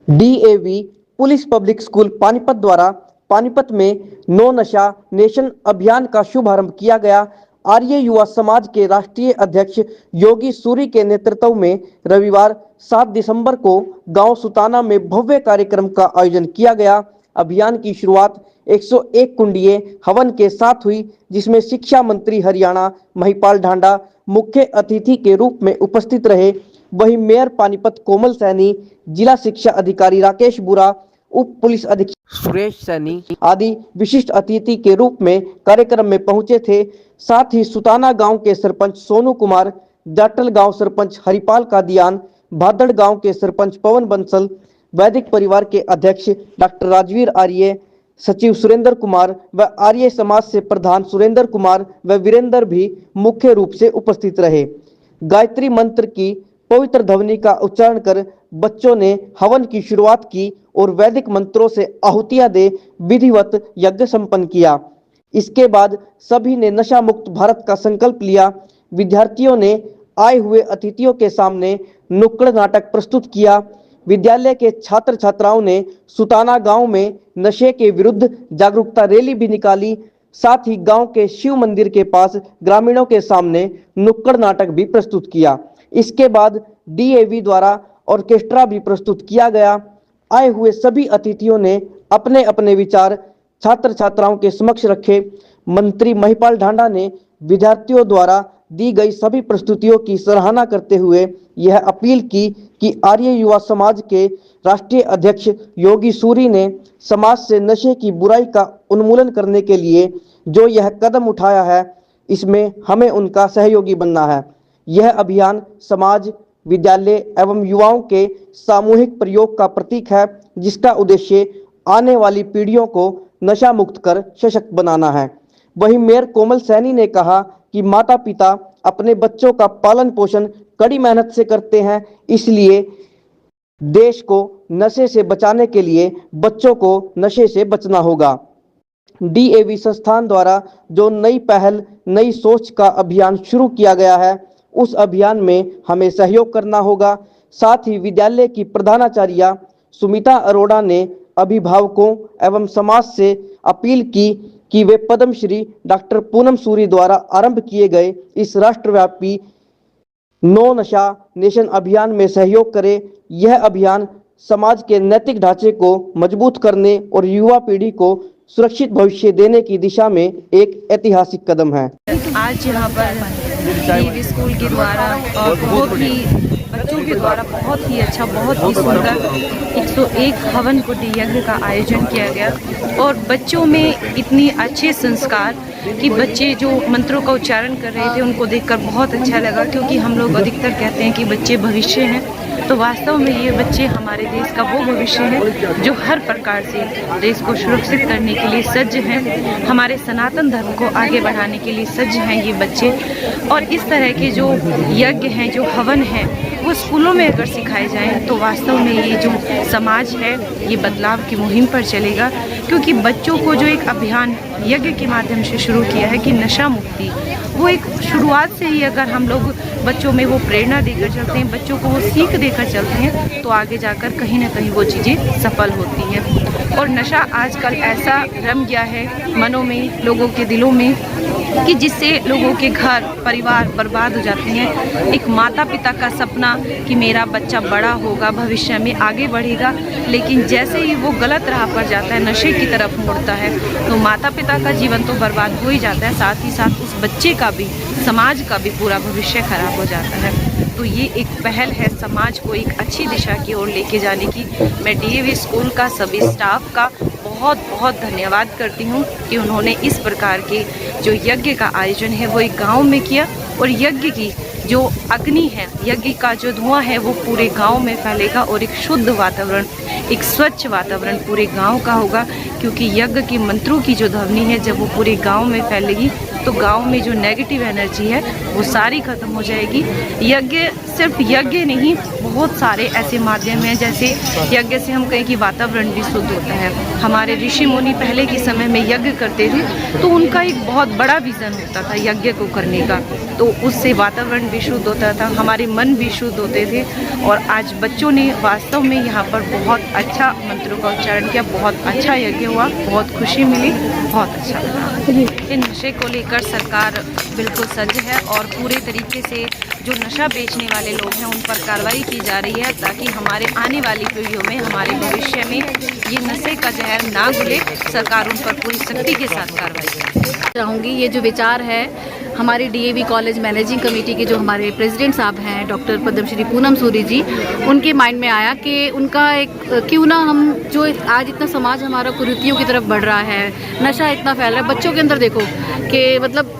DAV police public school Panipat द्वारा पानीपत में no नशा नेशन अभियान का शुभारंभ किया गया। आर्य युवा समाज के राष्ट्रीय अध्यक्ष योगी सूरी के नेतृत्व में रविवार 7 दिसंबर को गांव सुताना में भव्य कार्यक्रम का आयोजन किया गया। अभियान की शुरुआत 101 कुंडीय हवन के साथ हुई, जिसमें शिक्षा मंत्री हरियाणा महिपाल ढांडा मुख्य अतिथि के रूप में उपस्थित रहे। वहीं मेयर पानीपत कोमल सैनी, जिला शिक्षा अधिकारी राकेश बुरा, उप पुलिस अधीक्षक सुरेश सैनी आदि विशिष्ट अतिथि के रूप में कार्यक्रम में पहुंचे थे। साथ ही सुताना गांव के सरपंच सोनू कुमार, जाटल गांव सरपंच हरिपाल कादियान, भादड़ गांव के सरपंच पवन बंसल, वैदिक परिवार के अध्यक्ष डॉक्टर राजवीर आर्य, सचिव सुरेंद्र कुमार व आर्य समाज से प्रधान सुरेंद्र कुमार व वीरेंद्र भी मुख्य रूप से उपस्थित रहे। गायत्री मंत्र की पवित्र ध्वनि का उच्चारण कर बच्चों ने हवन की शुरुआत की और वैदिक मंत्रों से आहुतियां दे विधिवत यज्ञ संपन्न किया। इसके बाद सभी ने नशा मुक्त भारत का संकल्प लिया। विद्यार्थियों ने आए हुए अतिथियों के सामने नुक्कड़ नाटक प्रस्तुत किया। विद्यालय के छात्र छात्राओं ने सुताना गांव में नशे के विरुद्ध जागरूकता रैली भी निकाली। साथ ही गांव के शिव मंदिर के पास ग्रामीणों के सामने नुक्कड़ नाटक भी प्रस्तुत किया। इसके बाद डीएवी द्वारा ऑर्केस्ट्रा भी प्रस्तुत किया गया। आए हुए सभी अतिथियों ने अपने अपने विचार छात्र छात्राओं के समक्ष रखे। मंत्री महिपाल ढांडा ने विद्यार्थियों द्वारा दी गई सभी प्रस्तुतियों की सराहना करते हुए यह अपील की कि आर्य युवा समाज के राष्ट्रीय अध्यक्ष योगी सूरी ने समाज से नशे की बुराई का उन्मूलन करने के लिए जो यह कदम उठाया है, इसमें हमें उनका सहयोगी बनना है। यह अभियान समाज, विद्यालय एवं युवाओं के सामूहिक प्रयोग का प्रतीक है, जिसका उद्देश्य आने वाली पीढ़ियों को नशा मुक्त कर सशक्त बनाना है। वहीं मेयर कोमल सैनी ने कहा कि माता पिता अपने बच्चों का पालन पोषण कड़ी मेहनत से करते हैं, इसलिए देश को नशे से बचाने के लिए बच्चों को नशे से बचना होगा। डीएवी संस्थान द्वारा जो नई पहल, नई सोच का अभियान शुरू किया गया है, उस अभियान में हमें सहयोग करना होगा। साथ ही विद्यालय की प्रधानाचार्य सुमिता अरोड़ा ने अभिभावकों एवं समाज से अपील की कि वे पद्मश्री डॉक्टर पूनम सूरी द्वारा आरंभ किए गए इस राष्ट्रव्यापी नो नशा नेशन अभियान में सहयोग करें। यह अभियान समाज के नैतिक ढांचे को मजबूत करने और युवा पीढ़ी को सुरक्षित भविष्य देने की दिशा में एक ऐतिहासिक कदम है। आज यहाँ पर डीएवी स्कूल के द्वारा और बहुत ही बच्चों के द्वारा बहुत ही अच्छा, बहुत ही सुंदर 101 हवन कुंडी यज्ञ का आयोजन किया गया और बच्चों में इतनी अच्छे संस्कार कि बच्चे जो मंत्रों का उच्चारण कर रहे थे उनको देखकर बहुत अच्छा लगा, क्योंकि हम लोग अधिकतर कहते हैं कि बच्चे भविष्य हैं, तो वास्तव में ये बच्चे हमारे देश का वो भविष्य है जो हर प्रकार से देश को सुरक्षित करने के लिए सज्ज हैं, हमारे सनातन धर्म को आगे बढ़ाने के लिए सज्ज हैं ये बच्चे। और इस तरह के जो यज्ञ हैं, जो हवन हैं, वो स्कूलों में अगर सिखाए जाएं तो वास्तव में ये जो समाज है ये बदलाव की मुहिम पर चलेगा, क्योंकि बच्चों को जो एक अभियान यज्ञ के माध्यम से शुरू किया है कि नशा मुक्ति, वो एक शुरुआत से ही अगर हम लोग बच्चों में वो प्रेरणा देकर चलते हैं, बच्चों को वो सीख देकर चलते हैं, तो आगे जाकर कहीं ना कहीं वो चीज़ें सफल होती हैं। और नशा आजकल ऐसा रम गया है मनों में, लोगों के दिलों में, कि जिससे लोगों के घर परिवार बर्बाद हो जाते हैं। एक माता पिता का सपना कि मेरा बच्चा बड़ा होगा, भविष्य में आगे बढ़ेगा, लेकिन जैसे ही वो गलत राह पर जाता है, नशे की तरफ मुड़ता है, तो माता पिता का जीवन तो बर्बाद हो ही जाता है, साथ ही साथ उस बच्चे का भी, समाज का भी पूरा भविष्य खराब हो जाता है। तो ये एक पहल है समाज को एक अच्छी दिशा की ओर लेके जाने की। मैं डीएवी स्कूल का सभी स्टाफ का बहुत बहुत धन्यवाद करती हूँ कि उन्होंने इस प्रकार के जो यज्ञ का आयोजन है वो एक गांव में किया, और यज्ञ की जो अग्नि है, यज्ञ का जो धुआं है वो पूरे गांव में फैलेगा और एक शुद्ध वातावरण, एक स्वच्छ वातावरण पूरे गांव का होगा, क्योंकि यज्ञ की मंत्रों की जो ध्वनि है जब वो पूरे गांव में फैलेगी तो गांव में जो नेगेटिव एनर्जी है वो सारी खत्म हो जाएगी। यज्ञ सिर्फ यज्ञ नहीं, बहुत सारे ऐसे माध्यम हैं, जैसे यज्ञ से हम कहें कि वातावरण भी शुद्ध होता है। हमारे ऋषि मुनि पहले के समय में यज्ञ करते थे तो उनका एक बहुत बड़ा विज़न होता था यज्ञ को करने का, तो उससे वातावरण भी शुद्ध होता था, हमारे मन भी शुद्ध होते थे। और आज बच्चों ने वास्तव में यहाँ पर बहुत अच्छा मंत्रों का उच्चारण किया, बहुत अच्छा यज्ञ हुआ, बहुत खुशी मिली, बहुत अच्छा लगा। इन नशे को लेकर सरकार बिल्कुल सज्ज है और पूरे तरीके से जो नशा बेचने वाले लोग हैं उन पर कार्रवाई की जा रही है, ताकि हमारे आने वाली पीढ़ियों में, हमारे भविष्य में ये नशे का जहर ना घुले। सरकार उन पर पूरी सख्ती के साथ कार्रवाई करे। चाहूँगी ये जो विचार है हमारी डीएवी कॉलेज मैनेजिंग कमेटी के जो हमारे प्रेसिडेंट साहब हैं डॉक्टर पद्मश्री पूनम सूरी जी, उनके माइंड में आया कि उनका एक क्यों ना हम जो आज इतना समाज हमारा कुरीतियों की तरफ बढ़ रहा है, नशा इतना फैल रहा है, बच्चों के अंदर देखो कि मतलब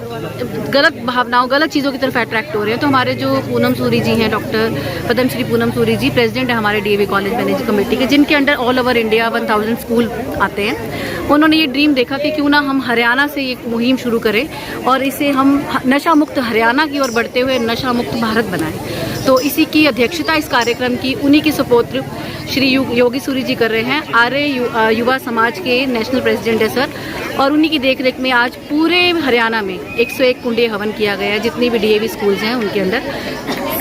गलत भावनाओं, गलत चीज़ों की तरफ अट्रैक्ट हो रहे हैं। तो हमारे जो पूनम सूरी जी हैं, डॉक्टर पद्मश्री पूनम सूरी जी प्रेसिडेंट है हमारे डीएवी कॉलेज मैनेजिंग कमेटी के, जिनके under all over India 1000 school आते हैं। उन्होंने ये ड्रीम देखा कि क्यों ना हम हरियाणा से एक मुहिम शुरू करें और इसे हम नशा मुक्त हरियाणा की ओर बढ़ते हुए नशा मुक्त भारत बनाएं। तो इसी की अध्यक्षता इस कार्यक्रम की उन्हीं के सुपुत्र श्री योगी सूरी जी कर रहे हैं। आर्य युवा समाज के नेशनल प्रेसिडेंट है सर, और उन्हीं की देखरेख में आज पूरे हरियाणा में 101 कुंडे हवन किया गया है, जितनी भी डीएवी स्कूल्स हैं उनके अंदर।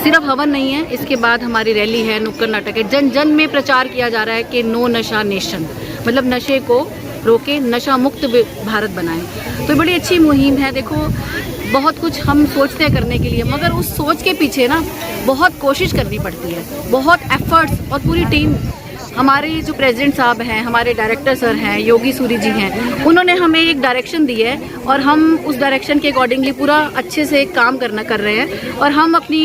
सिर्फ हवन नहीं है, इसके बाद हमारी रैली है, नुक्कड़ नाटक है, जन जन में प्रचार किया जा रहा है कि नो नशा नेशन, मतलब नशे को रोके, नशा मुक्त भारत बनाएं। तो बड़ी अच्छी मुहिम है। देखो बहुत कुछ हम सोचते हैं करने के लिए, मगर उस सोच के पीछे ना बहुत कोशिश करनी पड़ती है, बहुत एफर्ट्स, और पूरी टीम हमारे जो प्रेसिडेंट साहब हैं, हमारे डायरेक्टर सर हैं, योगी सूरी जी हैं, उन्होंने हमें एक डायरेक्शन दी है और हम उस डायरेक्शन के अकॉर्डिंगली पूरा अच्छे से काम कर रहे हैं। और हम अपनी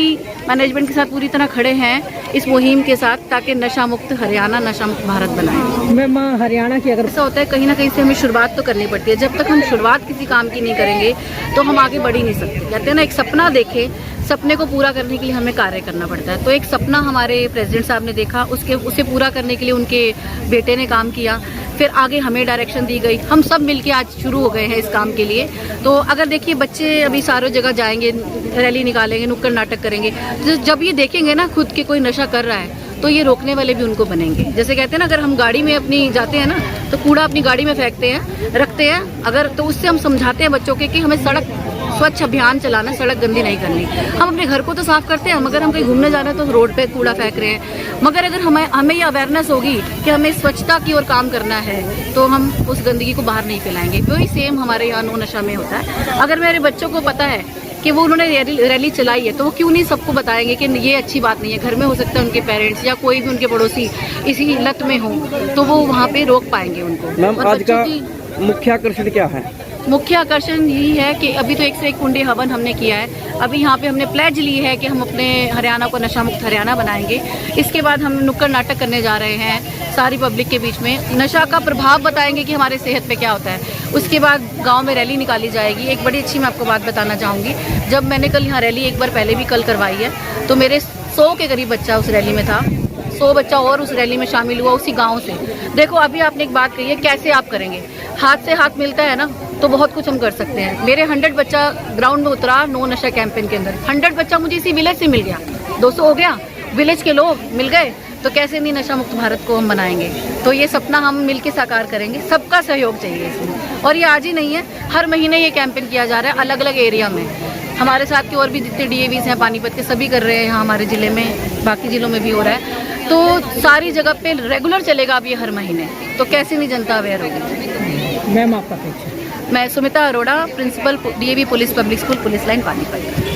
मैनेजमेंट के साथ पूरी तरह खड़े हैं इस मुहिम के साथ, ताकि नशा मुक्त हरियाणा, नशा मुक्त भारत बनाएं। मैम हरियाणा की अगर ऐसा होता है कहीं ना कहीं से हमें शुरुआत तो करनी पड़ती है। जब तक हम शुरुआत किसी काम की नहीं करेंगे तो हम आगे बढ़ ही नहीं सकते। कहते हैं ना, एक सपना देखे, सपने को पूरा करने के लिए हमें कार्य करना पड़ता है। तो एक सपना हमारे प्रेसिडेंट साहब ने देखा, उसे पूरा करने के लिए उनके बेटे ने काम किया, फिर आगे हमें डायरेक्शन दी गई, हम सब मिलके आज शुरू हो गए हैं इस काम के लिए। तो अगर देखिए बच्चे अभी सारों जगह जाएंगे, रैली निकालेंगे, नुक्कड़ नाटक करेंगे, तो जब ये देखेंगे ना खुद के कोई नशा कर रहा है तो ये रोकने वाले भी उनको बनेंगे। जैसे कहते हैं ना, अगर हम गाड़ी में अपनी जाते हैं ना तो कूड़ा अपनी गाड़ी में फेंकते हैं, रखते हैं, अगर तो उससे हम समझाते हैं बच्चों के कि हमें सड़क स्वच्छ अभियान चलाना, सड़क गंदी नहीं करनी। हम अपने घर को तो साफ करते हैं, मगर हम कहीं घूमने जा रहे हैं तो रोड पे कूड़ा फेंक रहे हैं। मगर अगर हमें ये अवेयरनेस होगी कि हमें स्वच्छता की ओर काम करना है तो हम उस गंदगी को बाहर नहीं फैलाएंगे। वही सेम हमारे यहाँ नो नशा में होता है। अगर मेरे बच्चों को पता है कि वो उन्होंने रैली चलाई है तो वो क्यों नहीं सबको बताएंगे कि ये अच्छी बात नहीं है। घर में हो सकता है उनके पेरेंट्स या कोई भी उनके पड़ोसी इसी लत में हो तो वो वहाँ पे रोक पाएंगे उनको। मैम आज का मुख्य आकर्षण क्या है? मुख्य आकर्षण यही है कि अभी तो 101 कुंडे हवन हमने किया है। अभी यहाँ पे हमने प्लेज ली है कि हम अपने हरियाणा को नशा मुक्त हरियाणा बनाएंगे। इसके बाद हम नुक्कड़ नाटक करने जा रहे हैं सारी पब्लिक के बीच में, नशा का प्रभाव बताएंगे कि हमारे सेहत पे क्या होता है। उसके बाद गांव में रैली निकाली जाएगी। एक बड़ी अच्छी मैं आपको बात बताना चाहूँगी, जब मैंने कल यहाँ रैली एक बार पहले भी कल करवाई है तो मेरे 100 के करीब बच्चा उस रैली में था, 100 बच्चा और उस रैली में शामिल हुआ उसी गाँव से। देखो अभी आपने एक बात कही है, कैसे आप करेंगे, हाथ से हाथ मिलता है ना तो बहुत कुछ हम कर सकते हैं। मेरे 100 बच्चा ग्राउंड में उतरा नो नशा कैंपेन के अंदर, 100 बच्चा मुझे इसी विलेज से मिल गया, 200 हो गया, विलेज के लोग मिल गए, तो कैसे नहीं नशा मुक्त भारत को हम बनाएंगे। तो ये सपना हम मिलकर साकार करेंगे, सबका सहयोग चाहिए इसमें। और ये आज ही नहीं है, हर महीने ये कैंपेन किया जा रहा है अलग अलग एरिया में। हमारे साथ के और भी जितने डीएवीज हैं पानीपत के सभी कर रहे हैं, यहाँ हमारे ज़िले में, बाकी ज़िलों में भी हो रहा है। तो सारी जगह पे रेगुलर चलेगा अब ये हर महीने, तो कैसे नहीं जनता अवेयर होगी। मैम आपका परिचय? मैं Sumita Arora, principal DAV police public school, police line Panipat.